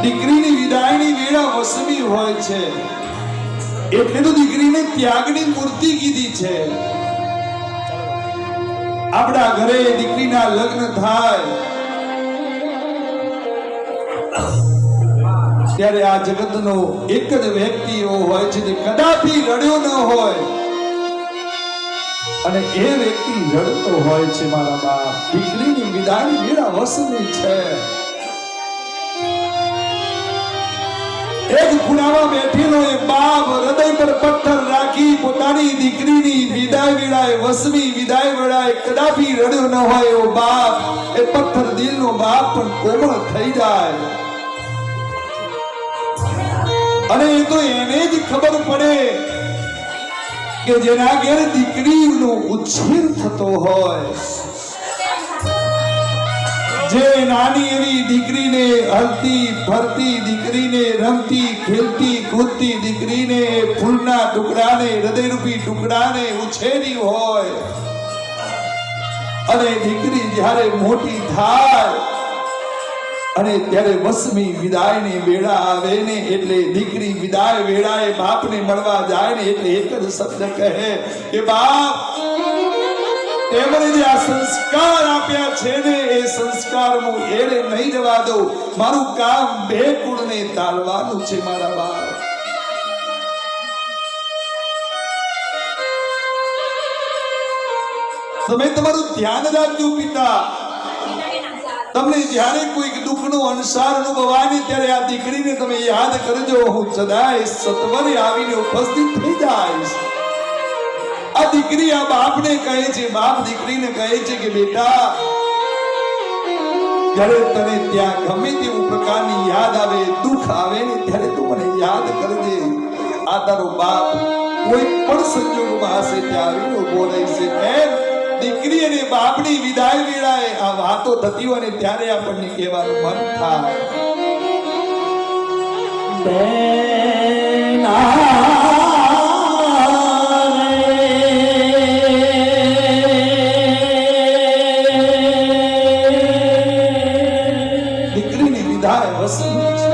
દીકરીની વિદાયની વેળા વસમી હોય છે એટલે તો દીકરીને ત્યાગની મૂર્તિ કીધી છે. આપણા ઘરે દીકરીના લગ્ન થાય ત્યારે આ જગતનો એક જ વ્યક્તિ એવો હોય છે જે કદાપી રડ્યો ન હોય અને એ વ્યક્તિ રડતો હોય છે. મારા બાપ, દીકરીની વિદાયની વેળા વસમી છે. એક ખૂણામાં બેઠેલો એ બાપ હૃદય પર પથ્થર રાખી પોતાની દીકરીની વિદાય વેળાએ વસમી વિદાય વેળાએ કદાપી રડ્યો ન હોય એવો બાપ, એ પથ્થર દિલનો બાપ પણ કોમળ થઈ જાય. અને એ તો એને જ ખબર પડે કે જેના ઘેર દીકરીનો ઉછેર થતો હોય, જે નાની એવી દીકરીને હલતી ફરતી દીકરીને રમતી ખેલતી કૂદતી દીકરીને ફૂલના ટુકડાને હૃદયરૂપી ટુકડાને ઉછેરી હોય અને દીકરી જ્યારે મોટી થાય અને ત્યારે વસમી વિદાયની વેળા આવે ને એટલે દીકરી વિદાય વેળાએ બાપને મળવા જાય ને એટલે એક જ શબ્દ કહે કે બાપ, તેમણે જે આ સંસ્કાર આપ્યા છે ને એ સંસ્કાર હું એળે નહીં જવા દઉં. મારું કામ બે કુળને તાળવાનું છે મારા બાપ. તમે તમારું ધ્યાન રાખજો પિતા. તમને જ્યારે કોઈક દુઃખનો અંસાર અનુભવાય ત્યારે આ દીકરીને તમે યાદ કરજો. હું સદાય સત્વરે આવીને ઉપસ્થિત થઈ જઈશ. આ દીકરી આ બાપને કહે છે, બાપ દીકરીને કહે છે કે બેટા, જ્યારે તને ત્યાં ગમે તેવું પ્રકારની યાદ આવે, દુઃખ આવે ને ત્યારે તું મને યાદ કરજે. આ તારો બાપ કોઈ પણ સંજોગમાં હશે ત્યાં આવીને ઉભો રહેશે. એમ દીકરી અને બાપની વિદાય વેળાએ આ વાતો થતી હોય ને ત્યારે આપણને કહેવાનું મન થાય. દીકરીની વિદાય વસમી છે.